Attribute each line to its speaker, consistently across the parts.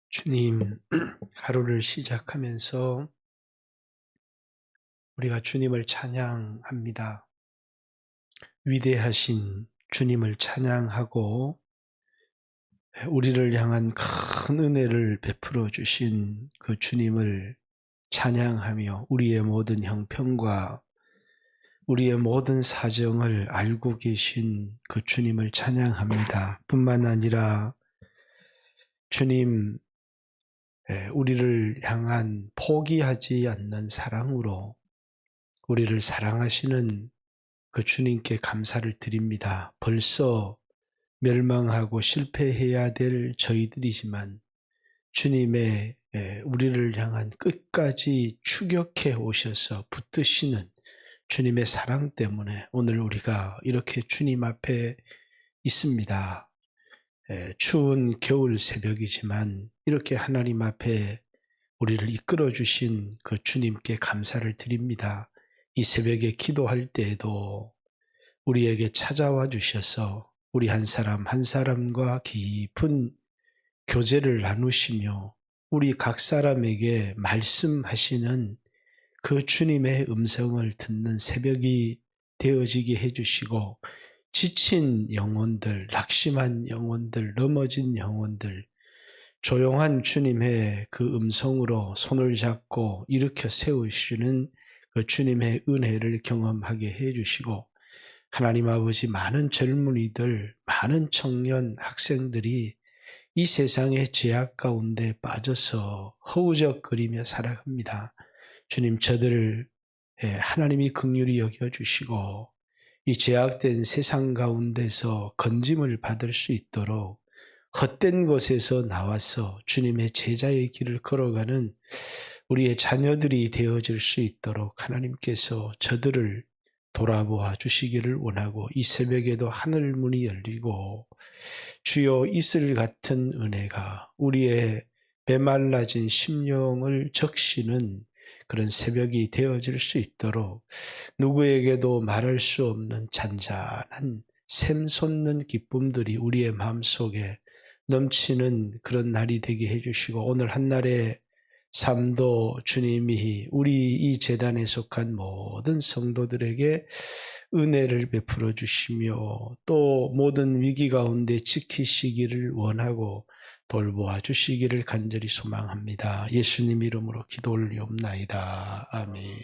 Speaker 1: 주님, 하루를 시작하면서 우리가 주님을 찬양합니다. 위대하신 주님을 찬양하고 우리를 향한 큰 은혜를 베풀어 주신 그 주님을 찬양하며 우리의 모든 형편과 우리의 모든 사정을 알고 계신 그 주님을 찬양합니다. 뿐만 아니라 주님, 우리를 향한 포기하지 않는 사랑으로 우리를 사랑하시는 그 주님께 감사를 드립니다. 벌써 멸망하고 실패해야 될 저희들이지만 주님의 우리를 향한 끝까지 추격해 오셔서 붙드시는 주님의 사랑 때문에 오늘 우리가 이렇게 주님 앞에 있습니다. 추운 겨울 새벽이지만 이렇게 하나님 앞에 우리를 이끌어 주신 그 주님께 감사를 드립니다. 이 새벽에 기도할 때에도 우리에게 찾아와 주셔서 우리 한 사람 한 사람과 깊은 교제를 나누시며 우리 각 사람에게 말씀하시는 그 주님의 음성을 듣는 새벽이 되어지게 해주시고 지친 영혼들, 낙심한 영혼들, 넘어진 영혼들, 조용한 주님의 그 음성으로 손을 잡고 일으켜 세우시는 그 주님의 은혜를 경험하게 해주시고 하나님 아버지 많은 젊은이들, 많은 청년, 학생들이 이 세상의 죄악 가운데 빠져서 허우적거리며 살아갑니다. 주님 저들을 하나님이 긍휼히 여겨주시고 이 죄악된 세상 가운데서 건짐을 받을 수 있도록 헛된 곳에서 나와서 주님의 제자의 길을 걸어가는 우리의 자녀들이 되어질 수 있도록 하나님께서 저들을 돌아보아 주시기를 원하고 이 새벽에도 하늘 문이 열리고 주여 이슬 같은 은혜가 우리의 메말라진 심령을 적시는 그런 새벽이 되어질 수 있도록 누구에게도 말할 수 없는 잔잔한 샘솟는 기쁨들이 우리의 마음속에 넘치는 그런 날이 되게 해주시고 오늘 한날의 삶도 주님이 우리 이 재단에 속한 모든 성도들에게 은혜를 베풀어 주시며 또 모든 위기 가운데 지키시기를 원하고 돌보아 주시기를 간절히 소망합니다. 예수님 이름으로 기도 올리옵나이다. 아멘.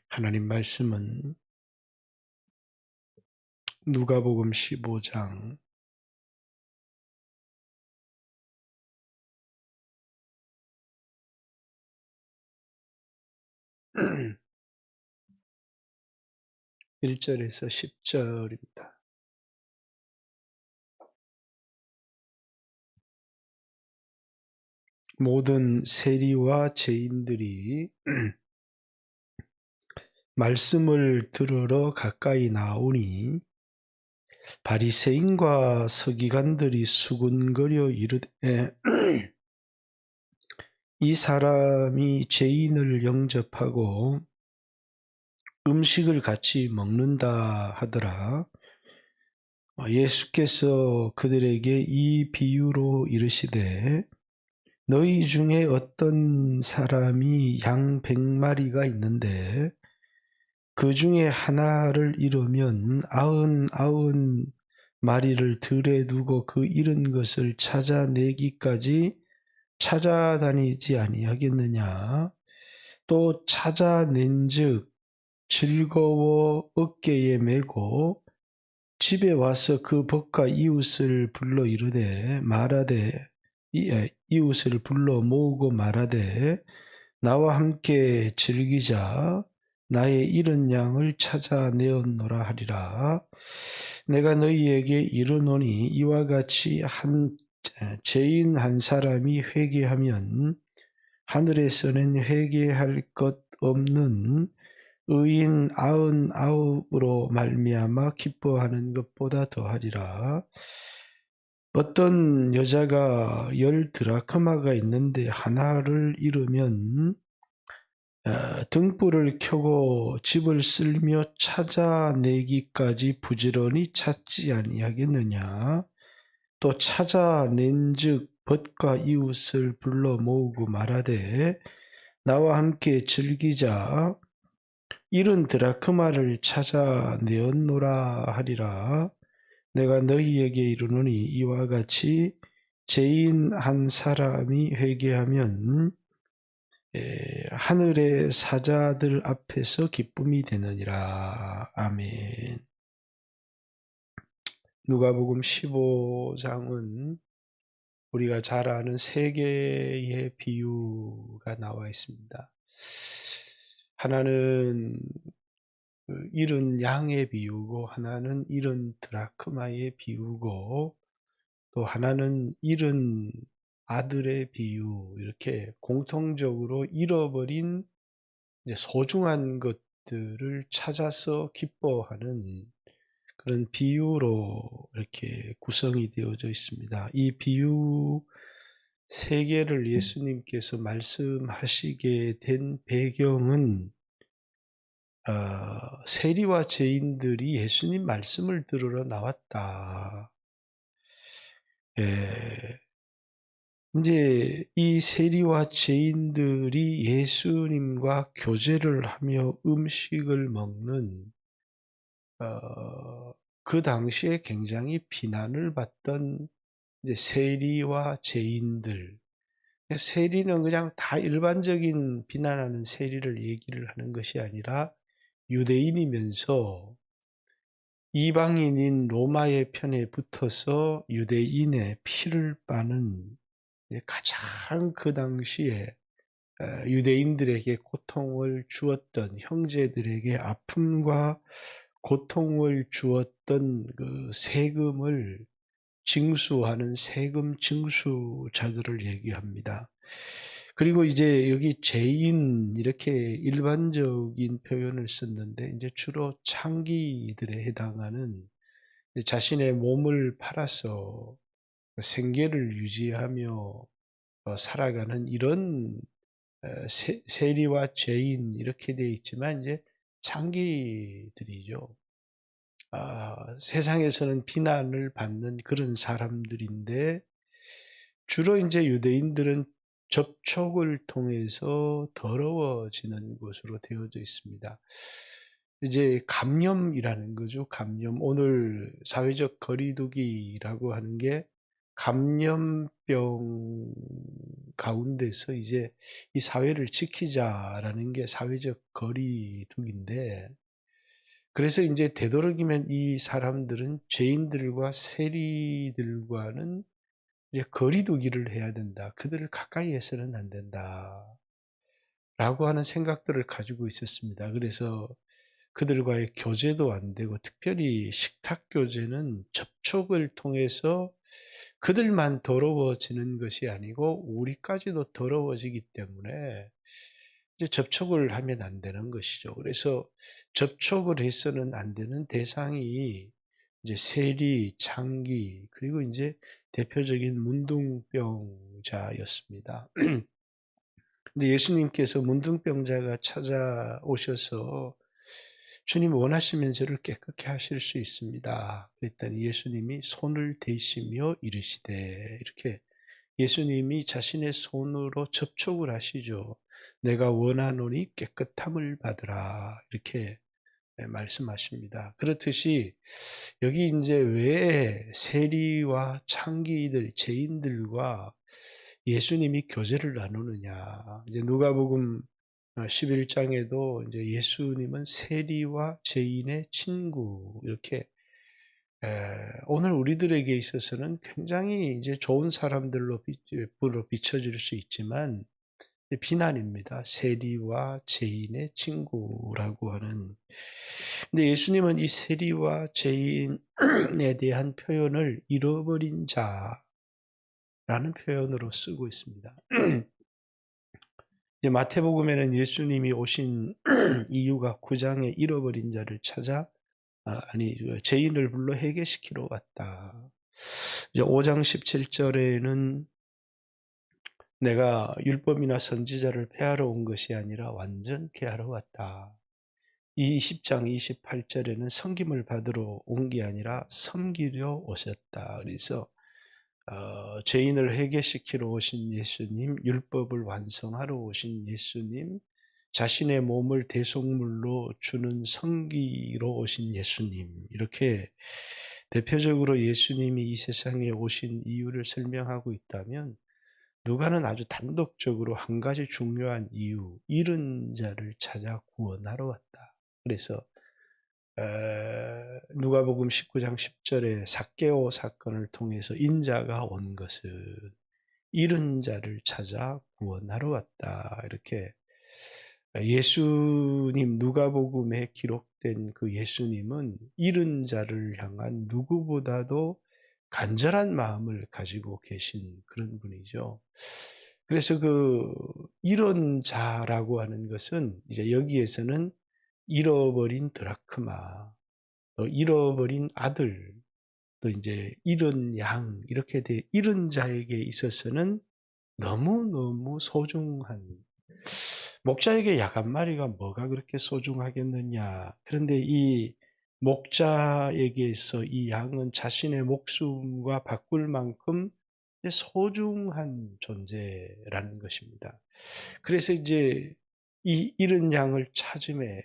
Speaker 1: 하나님 말씀은 누가복음 15장 1절에서 10절입니다. 모든 세리와 죄인들이 말씀을 들으러 가까이 나오니 바리새인과 서기관들이 수군거려 이르되 이 사람이 죄인을 영접하고 음식을 같이 먹는다 하더라. 예수께서 그들에게 이 비유로 이르시되 너희 중에 어떤 사람이 양 100마리가 있는데 그 중에 하나를 잃으면 99마리를 들에 두고 그 잃은 것을 찾아내기까지 찾아다니지 아니하겠느냐. 또 찾아낸즉 즐거워 어깨에 메고 집에 와서 그 벗과 이웃을 불러 이르되 말하되 이웃을 불러 모으고 말하되 나와 함께 즐기자. 나의 잃은 양을 찾아내었노라 하리라. 내가 너희에게 이르노니 이와 같이 죄인 한 사람이 회개하면 하늘에서는 회개할 것 없는 의인 99으로 말미암아 기뻐하는 것보다 더하리라. 어떤 여자가 10드라크마가 있는데 하나를 잃으면 등불을 켜고 집을 쓸며 찾아내기까지 부지런히 찾지 아니하겠느냐. 또 찾아낸즉 벗과 이웃을 불러 모으고 말하되 나와 함께 즐기자. 70 드라크마를 찾아내었노라 하리라. 내가 너희에게 이르노니 이와 같이 죄인 한 사람이 회개하면 하늘의 사자들 앞에서 기쁨이 되느니라. 아멘. 누가복음 15장은 우리가 잘 아는 세 개의 비유가 나와 있습니다. 하나는 잃은 양의 비유고, 하나는 잃은 드라크마의 비유고, 또 하나는 잃은 아들의 비유, 이렇게 공통적으로 잃어버린 소중한 것들을 찾아서 기뻐하는 그런 비유로 이렇게 구성이 되어져 있습니다. 이 비유 세 개를 예수님께서 말씀하시게 된 배경은 세리와 죄인들이 예수님 말씀을 들으러 나왔다. 이제 이 세리와 죄인들이 예수님과 교제를 하며 음식을 먹는 그 당시에 굉장히 비난을 받던 이제 세리와 죄인들. 세리는 그냥 다 일반적인 비난하는 세리를 얘기를 하는 것이 아니라 유대인이면서 이방인인 로마의 편에 붙어서 유대인의 피를 빠는 가장 그 당시에 유대인들에게 고통을 주었던, 형제들에게 아픔과 고통을 주었던 그 세금을 징수하는 세금 징수자들을 얘기합니다. 그리고 이제 여기 죄인, 이렇게 일반적인 표현을 썼는데 이제 주로 창기들에 해당하는 자신의 몸을 팔아서 생계를 유지하며 살아가는 이런 세리와 죄인, 이렇게 되어 있지만 이제 창기들이죠. 세상에서는 비난을 받는 그런 사람들인데, 주로 이제 유대인들은 접촉을 통해서 더러워지는 것으로 되어져 있습니다. 이제 감염이라는 거죠. 감염. 오늘 사회적 거리두기라고 하는 게 감염병 가운데서 이제 이 사회를 지키자라는 게 사회적 거리두기인데, 그래서 이제 되도록이면 이 사람들은 죄인들과 세리들과는 이제 거리두기를 해야 된다. 그들을 가까이 해서는 안 된다. 라고 하는 생각들을 가지고 있었습니다. 그래서 그들과의 교제도 안 되고, 특별히 식탁 교제는 접촉을 통해서 그들만 더러워지는 것이 아니고 우리까지도 더러워지기 때문에 이제 접촉을 하면 안 되는 것이죠. 그래서 접촉을 해서는 안 되는 대상이 이제 세리, 창기, 그리고 이제 대표적인 문둥병자였습니다. 근데 예수님께서 문둥병자가 찾아오셔서 주님 원하시면 저를 깨끗게 하실 수 있습니다. 그랬더니 예수님이 손을 대시며 이르시되, 이렇게 예수님이 자신의 손으로 접촉을 하시죠. 내가 원하노니 깨끗함을 받으라. 이렇게 말씀하십니다. 그렇듯이 여기 이제 왜 세리와 창기들, 죄인들과 예수님이 교제를 나누느냐. 이제 누가복음 11장에도 이제 예수님은 세리와 죄인의 친구, 이렇게 오늘 우리들에게 있어서는 굉장히 이제 좋은 사람들로 비춰질 수 있지만 비난입니다. 세리와 죄인의 친구라고 하는. 근데 예수님은 이 세리와 죄인에 대한 표현을 잃어버린 자라는 표현으로 쓰고 있습니다. 이제 마태복음에는 예수님이 오신 이유가 9장에 잃어버린 자를 찾아 죄인을 불러 회개시키러 왔다. 이제 5장 17절에는 내가 율법이나 선지자를 폐하러 온 것이 아니라 완전케 하러 왔다. 이 20장 28절에는 섬김을 받으러 온 게 아니라 섬기려 오셨다. 그래서 죄인을 회개시키러 오신 예수님, 율법을 완성하러 오신 예수님, 자신의 몸을 대속물로 주는 성기로 오신 예수님, 이렇게 대표적으로 예수님이 이 세상에 오신 이유를 설명하고 있다면, 누가는 아주 단독적으로 한 가지 중요한 이유, 잃은 자를 찾아 구원하러 왔다. 그래서 누가복음 19장 10절에 삭개오 사건을 통해서 인자가 온 것은 잃은 자를 찾아 구원하러 왔다. 이렇게 예수님, 누가복음에 기록된 그 예수님은 잃은 자를 향한 누구보다도 간절한 마음을 가지고 계신 그런 분이죠. 그래서 그 잃은 자라고 하는 것은 이제 여기에서는 잃어버린 드라크마, 또 잃어버린 아들, 또 이제 잃은 양, 이렇게 잃은 자에게 있어서는 너무너무 소중한, 목자에게 약 한 마리가 뭐가 그렇게 소중하겠느냐. 그런데 이 목자에게서 이 양은 자신의 목숨과 바꿀 만큼 소중한 존재라는 것입니다. 그래서 이제 이 잃은 양을 찾음에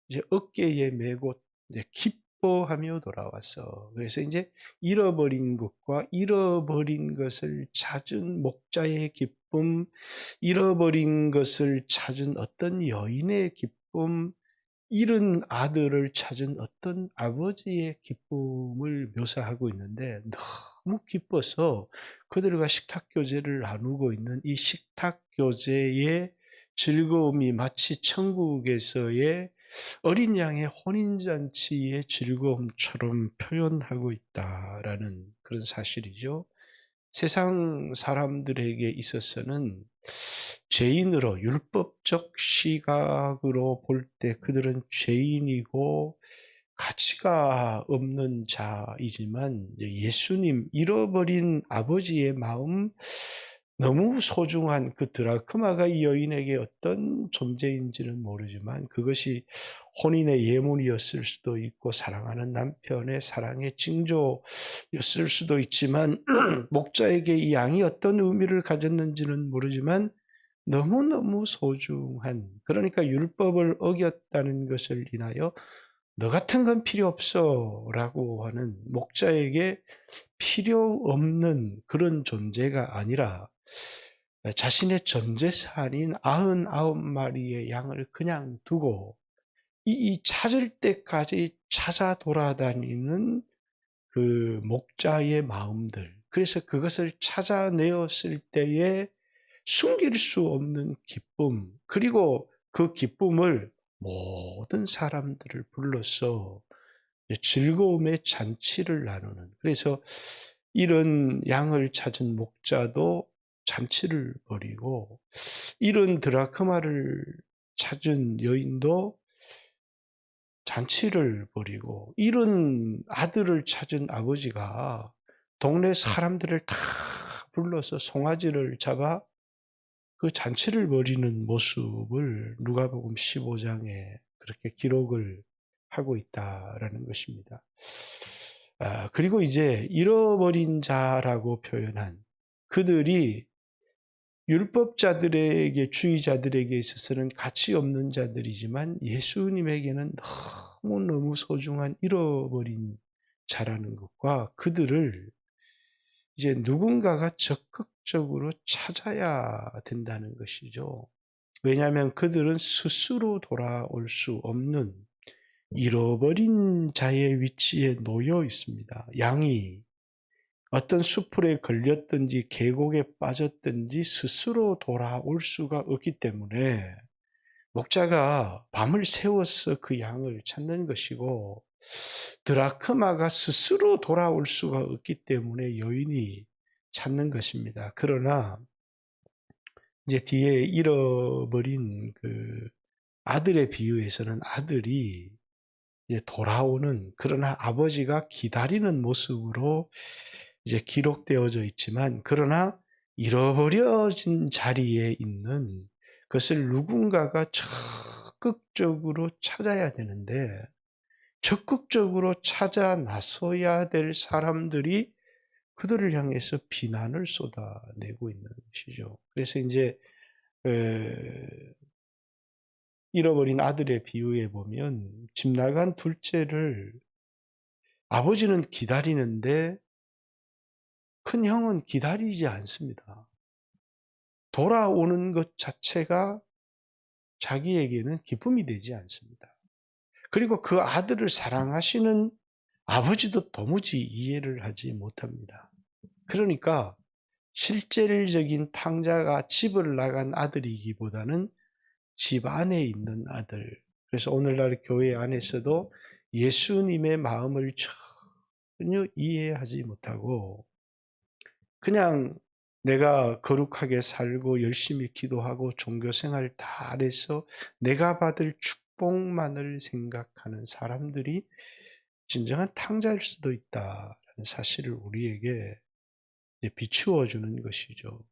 Speaker 1: 이제 어깨에 메고 이제 기뻐하며 돌아왔어. 그래서 이제 잃어버린 것과 잃어버린 것을 찾은 목자의 기쁨, 잃어버린 것을 찾은 어떤 여인의 기쁨, 잃은 아들을 찾은 어떤 아버지의 기쁨을 묘사하고 있는데, 너무 기뻐서 그들과 식탁교제를 나누고 있는 이 식탁교제의 즐거움이 마치 천국에서의 어린 양의 혼인잔치의 즐거움처럼 표현하고 있다라는 그런 사실이죠. 세상 사람들에게 있어서는 죄인으로, 율법적 시각으로 볼 때 그들은 죄인이고 가치가 없는 자이지만, 예수님, 잃어버린 아버지의 마음, 너무 소중한 그 드라크마가 이 여인에게 어떤 존재인지는 모르지만 그것이 혼인의 예물이었을 수도 있고 사랑하는 남편의 사랑의 징조였을 수도 있지만 목자에게 이 양이 어떤 의미를 가졌는지는 모르지만 너무너무 소중한, 그러니까 율법을 어겼다는 것을 인하여 너 같은 건 필요 없어 라고 하는, 목자에게 필요 없는 그런 존재가 아니라 자신의 전 재산인 99마리의 양을 그냥 두고 이 찾을 때까지 찾아 돌아다니는 그 목자의 마음들, 그래서 그것을 찾아내었을 때에 숨길 수 없는 기쁨, 그리고 그 기쁨을 모든 사람들을 불러서 즐거움의 잔치를 나누는, 그래서 이런 양을 찾은 목자도 잔치를 벌이고 이런 드라크마를 찾은 여인도 잔치를 벌이고, 이런 아들을 찾은 아버지가 동네 사람들을 다 불러서 송아지를 잡아 그 잔치를 벌이는 모습을 누가복음 15장에 그렇게 기록을 하고 있다라는 것입니다. 그리고 이제 잃어버린 자라고 표현한 그들이 율법자들에게, 주의자들에게 있어서는 가치 없는 자들이지만 예수님에게는 너무너무 소중한 잃어버린 자라는 것과, 그들을 이제 누군가가 적극적으로 찾아야 된다는 것이죠. 왜냐하면 그들은 스스로 돌아올 수 없는 잃어버린 자의 위치에 놓여 있습니다. 양이 어떤 수풀에 걸렸든지 계곡에 빠졌든지 스스로 돌아올 수가 없기 때문에 목자가 밤을 새워서 그 양을 찾는 것이고, 드라크마가 스스로 돌아올 수가 없기 때문에 여인이 찾는 것입니다. 그러나 이제 뒤에 잃어버린 그 아들의 비유에서는 아들이 이제 돌아오는, 그러나 아버지가 기다리는 모습으로 이제 기록되어져 있지만, 그러나 잃어버려진 자리에 있는 것을 누군가가 적극적으로 찾아야 되는데, 적극적으로 찾아 나서야 될 사람들이 그들을 향해서 비난을 쏟아내고 있는 것이죠. 그래서 이제 잃어버린 아들의 비유에 보면 집 나간 둘째를 아버지는 기다리는데 큰 형은 기다리지 않습니다. 돌아오는 것 자체가 자기에게는 기쁨이 되지 않습니다. 그리고 그 아들을 사랑하시는 아버지도 도무지 이해를 하지 못합니다. 그러니까 실질적인 탕자가 집을 나간 아들이기보다는 집 안에 있는 아들. 그래서 오늘날 교회 안에서도 예수님의 마음을 전혀 이해하지 못하고 그냥 내가 거룩하게 살고 열심히 기도하고 종교생활 다 해서 내가 받을 축복만을 생각하는 사람들이 진정한 탕자일 수도 있다라는 사실을 우리에게 비추어 주는 것이죠.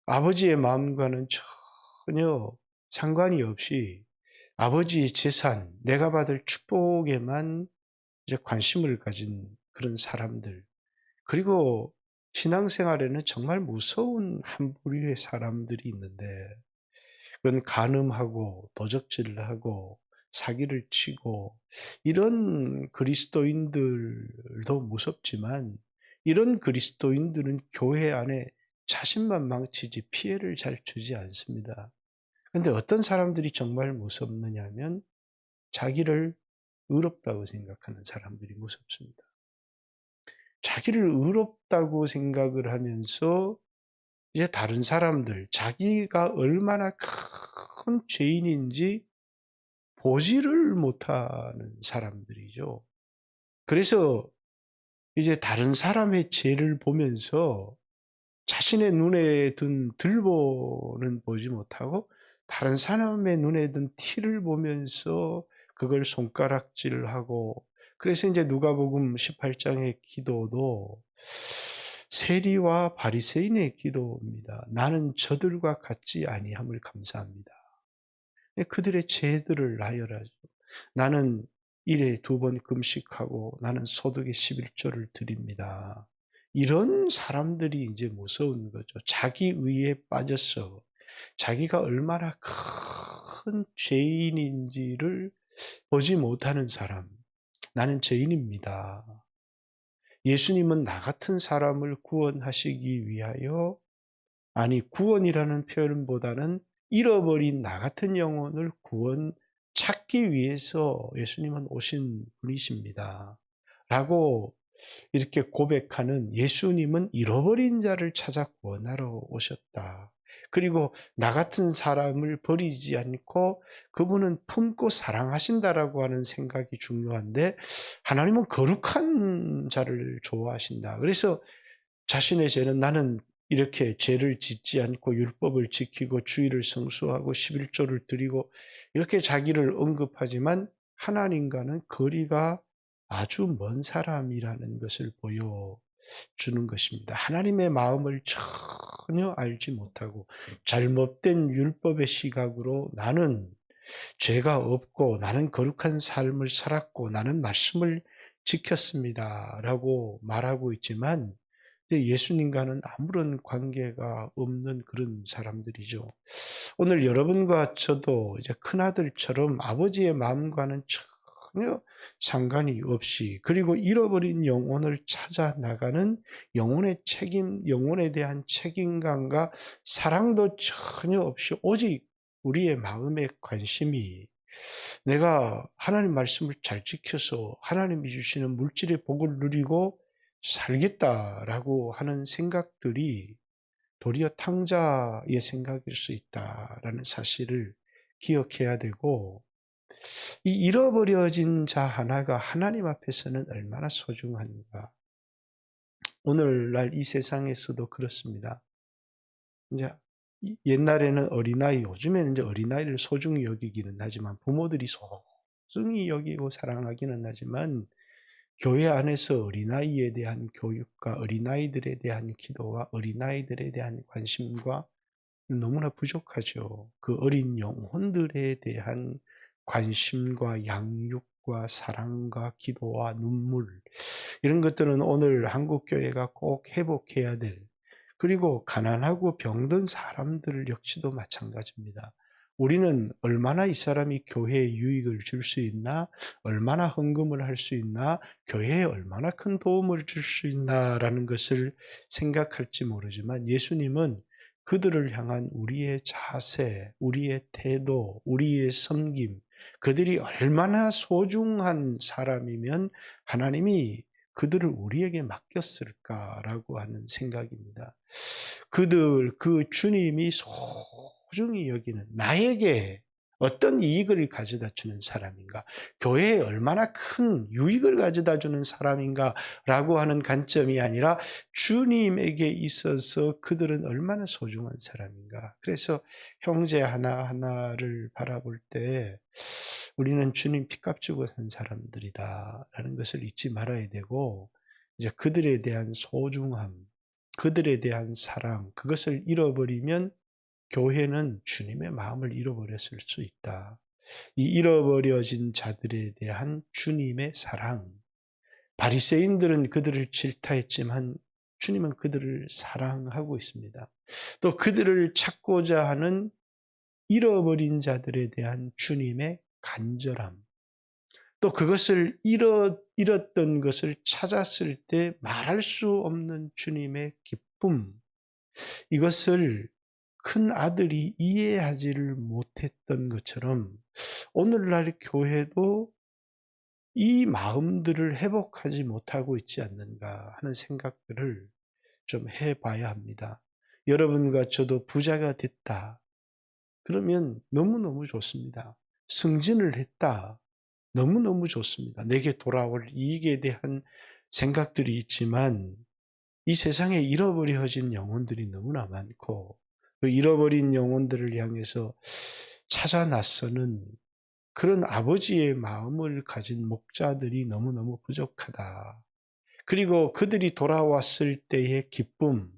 Speaker 1: 아버지의 마음과는 전혀 상관이 없이 아버지의 재산, 내가 받을 축복에만 이제 관심을 가진 그런 사람들. 그리고 신앙생활에는 정말 무서운 한 부류의 사람들이 있는데 그건 간음하고 도적질하고 사기를 치고 이런 그리스도인들도 무섭지만 이런 그리스도인들은 교회 안에 자신만 망치지 피해를 잘 주지 않습니다. 그런데 어떤 사람들이 정말 무섭느냐 하면 자기를 의롭다고 생각하는 사람들이 무섭습니다. 자기를 의롭다고 생각을 하면서 이제 다른 사람들, 자기가 얼마나 큰 죄인인지 보지를 못하는 사람들이죠. 그래서 이제 다른 사람의 죄를 보면서 자신의 눈에 든 들보는 보지 못하고 다른 사람의 눈에 든 티를 보면서 그걸 손가락질하고 그래서 이제 누가복음 18장의 기도도 세리와 바리새인의 기도입니다. 나는 저들과 같지 아니함을 감사합니다. 그들의 죄들을 나열하죠. 나는 일에 2번 금식하고 나는 소득의 11조를 드립니다. 이런 사람들이 이제 무서운 거죠. 자기 의에 빠져서 자기가 얼마나 큰 죄인인지를 보지 못하는 사람. 나는 죄인입니다. 예수님은 나 같은 사람을 구원하시기 위하여 아니 구원이라는 표현보다는 잃어버린 나 같은 영혼을 찾기 위해서 예수님은 오신 분이십니다. 라고 이렇게 고백하는 예수님은 잃어버린 자를 찾아 구원하러 오셨다. 그리고 나 같은 사람을 버리지 않고 그분은 품고 사랑하신다라고 하는 생각이 중요한데 하나님은 거룩한 자를 좋아하신다. 그래서 자신의 죄는 나는 이렇게 죄를 짓지 않고 율법을 지키고 주의를 성수하고 11조를 드리고 이렇게 자기를 언급하지만 하나님과는 거리가 아주 먼 사람이라는 것을 보여주는 것입니다. 하나님의 마음을 전혀 알지 못하고 잘못된 율법의 시각으로 나는 죄가 없고 나는 거룩한 삶을 살았고 나는 말씀을 지켰습니다. 라고 말하고 있지만 예수님과는 아무런 관계가 없는 그런 사람들이죠. 오늘 여러분과 저도 이제 큰아들처럼 아버지의 마음과는 전혀 상관이 없이 그리고 잃어버린 영혼을 찾아 나가는 영혼에 대한 책임감과 사랑도 전혀 없이 오직 우리의 마음의 관심이 내가 하나님 말씀을 잘 지켜서 하나님이 주시는 물질의 복을 누리고 살겠다라고 하는 생각들이 도리어 탕자의 생각일 수 있다라는 사실을 기억해야 되고 이 잃어버려진 자 하나가 하나님 앞에서는 얼마나 소중한가. 오늘날 이 세상에서도 그렇습니다. 이제 옛날에는 어린아이, 요즘에는 이제 어린아이를 소중히 여기기는 하지만 부모들이 소중히 여기고 사랑하기는 하지만 교회 안에서 어린아이에 대한 교육과 어린아이들에 대한 기도와 어린아이들에 대한 관심과 너무나 부족하죠. 그 어린 영혼들에 대한 관심과 양육, 애국과 사랑과 기도와 눈물, 이런 것들은 오늘 한국교회가 꼭 회복해야 될, 그리고 가난하고 병든 사람들 역시도 마찬가지입니다. 우리는 얼마나 이 사람이 교회에 유익을 줄 수 있나, 얼마나 헌금을 할 수 있나, 교회에 얼마나 큰 도움을 줄 수 있나라는 것을 생각할지 모르지만, 예수님은 그들을 향한 우리의 자세, 우리의 태도, 우리의 섬김, 그들이 얼마나 소중한 사람이면 하나님이 그들을 우리에게 맡겼을까라고 하는 생각입니다. 그 주님이 소중히 여기는, 나에게 어떤 이익을 가져다 주는 사람인가, 교회에 얼마나 큰 유익을 가져다 주는 사람인가라고 하는 관점이 아니라 주님에게 있어서 그들은 얼마나 소중한 사람인가. 그래서 형제 하나하나를 바라볼 때 우리는 주님 피값 주고 산 사람들이다라는 것을 잊지 말아야 되고, 이제 그들에 대한 소중함, 그들에 대한 사랑, 그것을 잃어버리면 교회는 주님의 마음을 잃어버렸을 수 있다. 이 잃어버려진 자들에 대한 주님의 사랑. 바리새인들은 그들을 질타했지만 주님은 그들을 사랑하고 있습니다. 또 그들을 찾고자 하는 잃어버린 자들에 대한 주님의 간절함. 또 그것을 잃었던 것을 찾았을 때 말할 수 없는 주님의 기쁨. 이것을 큰 아들이 이해하지를 못했던 것처럼 오늘날 교회도 이 마음들을 회복하지 못하고 있지 않는가 하는 생각들을 좀 해봐야 합니다. 여러분과 저도 부자가 됐다, 그러면 너무너무 좋습니다. 승진을 했다, 너무너무 좋습니다. 내게 돌아올 이익에 대한 생각들이 있지만 이 세상에 잃어버려진 영혼들이 너무나 많고, 그 잃어버린 영혼들을 향해서 찾아 나서는 그런 아버지의 마음을 가진 목자들이 너무너무 부족하다. 그리고 그들이 돌아왔을 때의 기쁨,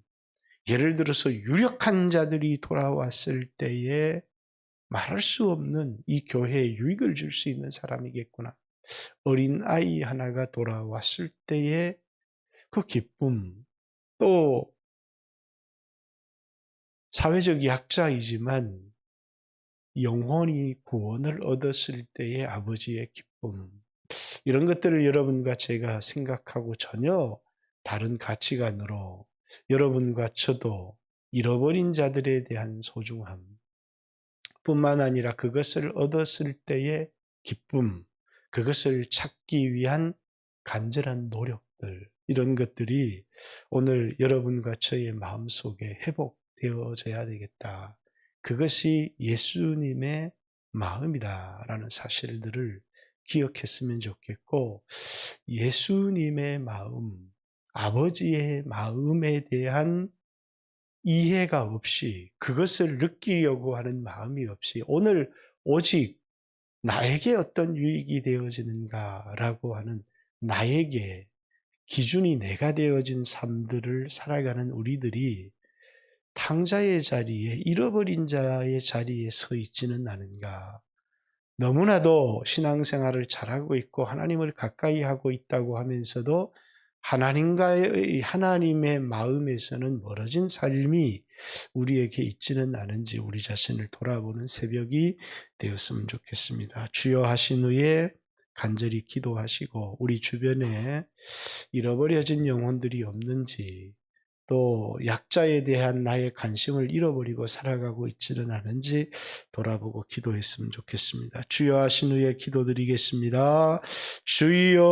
Speaker 1: 예를 들어서 유력한 자들이 돌아왔을 때에 말할 수 없는 이 교회에 유익을 줄 수 있는 사람이겠구나. 어린 아이 하나가 돌아왔을 때의 그 기쁨, 또 사회적 약자이지만 영혼이 구원을 얻었을 때의 아버지의 기쁨, 이런 것들을 여러분과 제가 생각하고 전혀 다른 가치관으로 여러분과 저도 잃어버린 자들에 대한 소중함 뿐만 아니라 그것을 얻었을 때의 기쁨, 그것을 찾기 위한 간절한 노력들, 이런 것들이 오늘 여러분과 저의 마음속에 회복되어져야 되겠다. 그것이 예수님의 마음이다라는 사실들을 기억했으면 좋겠고, 예수님의 마음, 아버지의 마음에 대한 이해가 없이, 그것을 느끼려고 하는 마음이 없이 오늘 오직 나에게 어떤 유익이 되어지는가라고 하는, 나에게 기준이 내가 되어진 삶들을 살아가는 우리들이 탕자의 자리에, 잃어버린 자의 자리에 서 있지는 않은가. 너무나도 신앙생활을 잘하고 있고 하나님을 가까이 하고 있다고 하면서도 하나님의 마음에서는 멀어진 삶이 우리에게 있지는 않은지 우리 자신을 돌아보는 새벽이 되었으면 좋겠습니다. 주여 하신 후에 간절히 기도하시고, 우리 주변에 잃어버려진 영혼들이 없는지, 또 약자에 대한 나의 관심을 잃어버리고 살아가고 있지는 않은지 돌아보고 기도했으면 좋겠습니다. 주여 하신 후에 기도드리겠습니다. 주여.